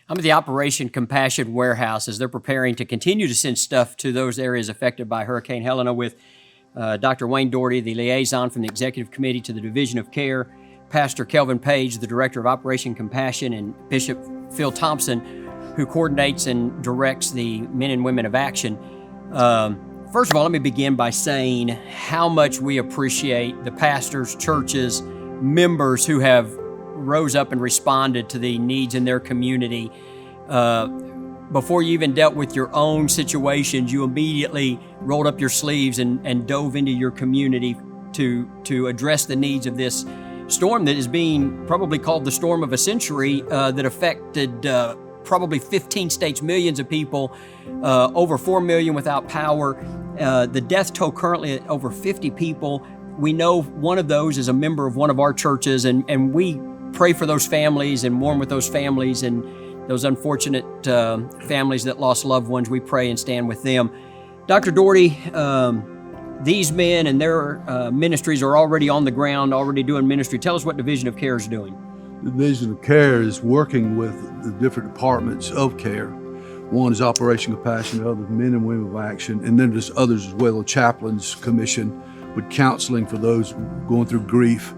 I'm at the Operation Compassion warehouse as they're preparing to continue to send stuff to those areas affected by Hurricane Helene with Dr. Wayne Doherty, the liaison from the Executive Committee to the Division of Care, Pastor Kelvin Page, the Director of Operation Compassion, and Bishop Phil Thompson, who coordinates and directs the Men and Women of Action. First of all, let me begin by saying how much we appreciate the pastors, churches, members who have rose up and responded to the needs in their community. Before you even dealt with your own situations, you immediately rolled up your sleeves and dove into your community to address the needs of this storm that is being probably called the storm of a century, that affected probably 15 states, millions of people, over 4 million without power. The death toll currently at over 50 people. We know one of those is a member of one of our churches, and we pray for those families and mourn with those families and those unfortunate families that lost loved ones. We pray and stand with them. Dr. Doherty, these men and their ministries are already on the ground, already doing ministry. Tell us what Division of Care is doing. The Division of Care is working with the different departments of care. One is Operation Compassion, the other is Men and Women of Action, and then there's others as well, the Chaplains Commission with counseling for those going through grief.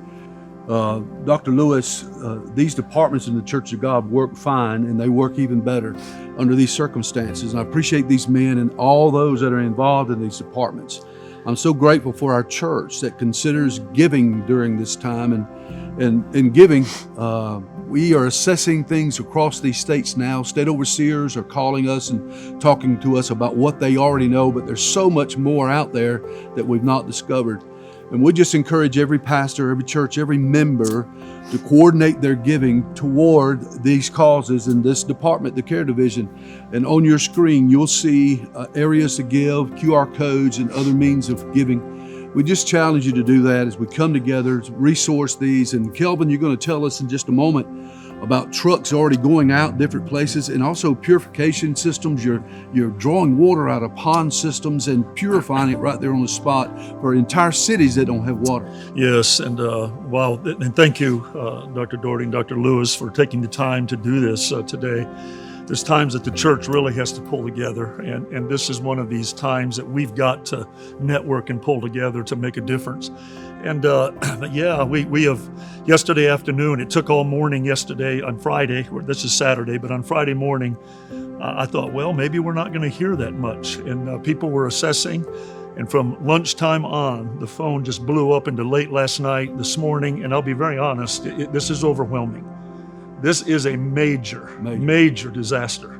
Dr. Lewis, these departments in the Church of God work fine, and they work even better under these circumstances. And I appreciate these men and all those that are involved in these departments. I'm so grateful for our church that considers giving during this time. And in giving, we are assessing things across these states now. State overseers are calling us and talking to us about what they already know, but there's so much more out there that we've not discovered. And we just encourage every pastor, every church, every member to coordinate their giving toward these causes in this department, the Care Division. And on your screen, you'll see areas to give, QR codes, and other means of giving. We just challenge you to do that as we come together to resource these. And Kelvin, you're going to tell us in just a moment about trucks already going out different places, and also purification systems. You're drawing water out of pond systems and purifying it right there on the spot for entire cities that don't have water. Yes, and wow, and thank you, Dr. Doherty and Dr. Lewis, for taking the time to do this today. There's times that the church really has to pull together, and this is one of these times that we've got to network and pull together to make a difference. And yeah, we have, yesterday afternoon, it took all morning yesterday on Friday, this is Saturday, but on Friday morning, I thought, well, maybe we're not going to hear that much. And people were assessing, and from lunchtime on, the phone just blew up into late last night, this morning, and I'll be very honest, this is overwhelming. This is a major disaster.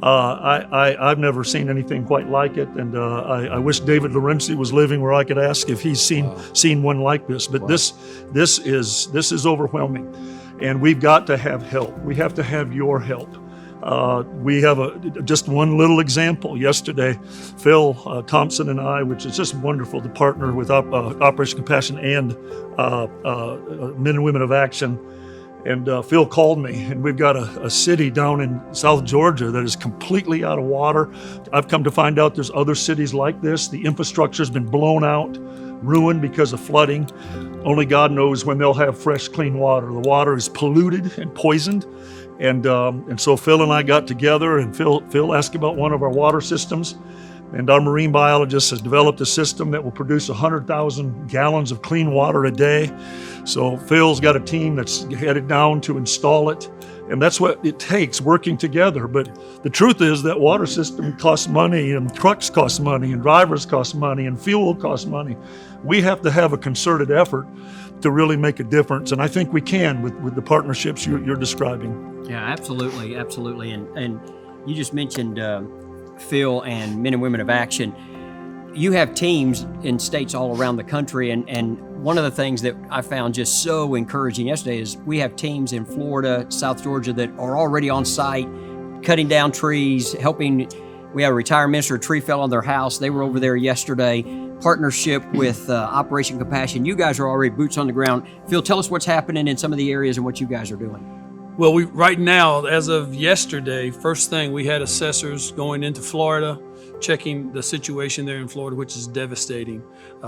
I've never seen anything quite like it, and I wish David Lorenzi was living where I could ask if he's seen one like this. But this is overwhelming, and we've got to have help. We have to have your help. We have just one little example. Yesterday, Phil Thompson and I, which is just wonderful to partner with Operation Compassion and Men and Women of Action. And Phil called me, and we've got a city down in South Georgia that is completely out of water. I've come to find out there's other cities like this. The infrastructure's been blown out, ruined because of flooding. Only God knows when they'll have fresh, clean water. The water is polluted and poisoned. And so Phil and I got together, and Phil asked about one of our water systems. And our marine biologist has developed a system that will produce 100,000 gallons of clean water a day. So Phil's got a team that's headed down to install it. And that's what it takes, working together. But the truth is that water system costs money, and trucks cost money, and drivers cost money, and fuel costs money. We have to have a concerted effort to really make a difference. And I think we can with the partnerships you're describing. Yeah, absolutely. And you just mentioned Phil and Men and Women of Action. You have teams in states all around the country, and one of the things that I found just so encouraging yesterday is we have teams in Florida, South Georgia that are already on site, cutting down trees, helping. We have a retired minister, a tree fell on their house. They were over there yesterday. Partnership with Operation Compassion. You guys are already boots on the ground. Phil, tell us what's happening in some of the areas and what you guys are doing. Well, right now, as of yesterday, first thing, we had assessors going into Florida, checking the situation there in Florida, which is devastating.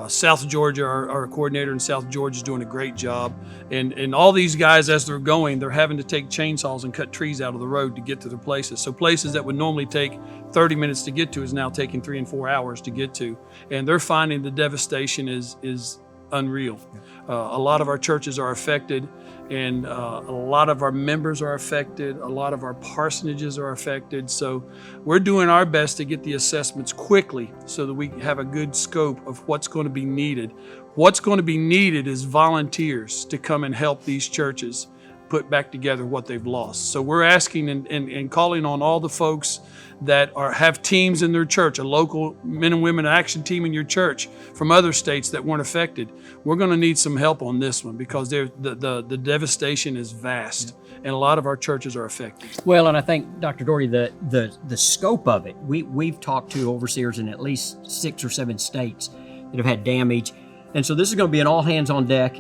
South Georgia, our coordinator in South Georgia is doing a great job. And all these guys, as they're going, they're having to take chainsaws and cut trees out of the road to get to their places. So places that would normally take 30 minutes to get to is now taking 3 and 4 hours to get to. And they're finding the devastation is unreal. A lot of our churches are affected, and a lot of our members are affected. A lot of our parsonages are affected. So we're doing our best to get the assessments quickly so that we have a good scope of what's going to be needed. What's going to be needed is volunteers to come and help these churches put back together what they've lost. So we're asking and calling on all the folks that have teams in their church, a local men and women action team in your church from other states that weren't affected. We're going to need some help on this one because the devastation is vast, and a lot of our churches are affected. Well, and I think, Dr. Doherty, the scope of it, we've talked to overseers in at least 6 or 7 states that have had damage. And so this is going to be an all hands on deck.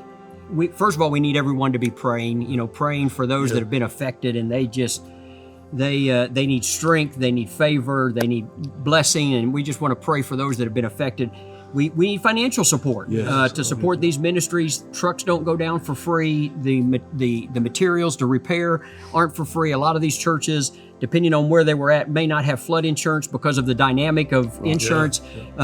First of all, we need everyone to be praying, praying for those that have been affected, and they need strength, they need favor, they need blessing, and we just want to pray for those that have been affected. We need financial support to support these ministries. Trucks don't go down for free. The materials to repair aren't for free. A lot of these churches, depending on where they were at, may not have flood insurance because of the dynamic of insurance.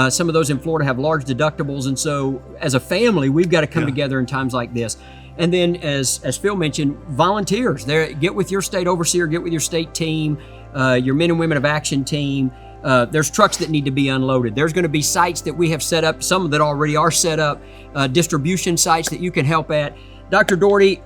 Some of those in Florida have large deductibles, and so as a family, we've got to come together in times like this. And then, as Phil mentioned, volunteers. Get with your state overseer, get with your state team, your men and women of action team. There's trucks that need to be unloaded. There's going to be sites that we have set up, some that already are set up, distribution sites that you can help at. Dr. Doherty,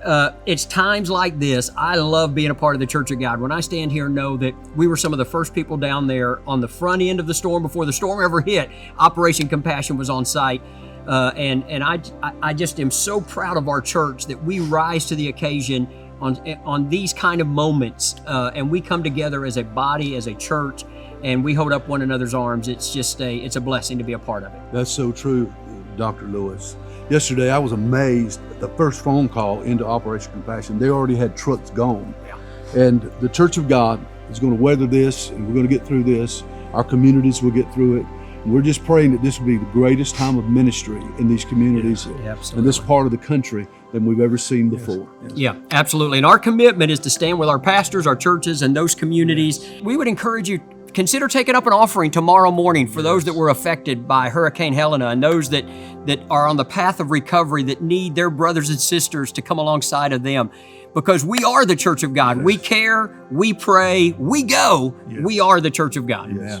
it's times like this. I love being a part of the Church of God. When I stand here and know that we were some of the first people down there on the front end of the storm before the storm ever hit, Operation Compassion was on site. And I just am so proud of our church that we rise to the occasion on these kind of moments, and we come together as a body, as a church, and we hold up one another's arms. It's just it's a blessing to be a part of it. That's so true, Dr. Lewis. Yesterday, I was amazed at the first phone call into Operation Compassion. They already had trucks gone. And the Church of God is going to weather this, and we're going to get through this. Our communities will get through it. And we're just praying that this will be the greatest time of ministry in these communities in this part of the country than we've ever seen before. Yeah, absolutely. And our commitment is to stand with our pastors, our churches, and those communities. We would encourage you, consider taking up an offering tomorrow morning for those that were affected by Hurricane Helene and those that are on the path of recovery that need their brothers and sisters to come alongside of them. Because we are the Church of God. We care, we pray, we go. We are the Church of God. Yeah.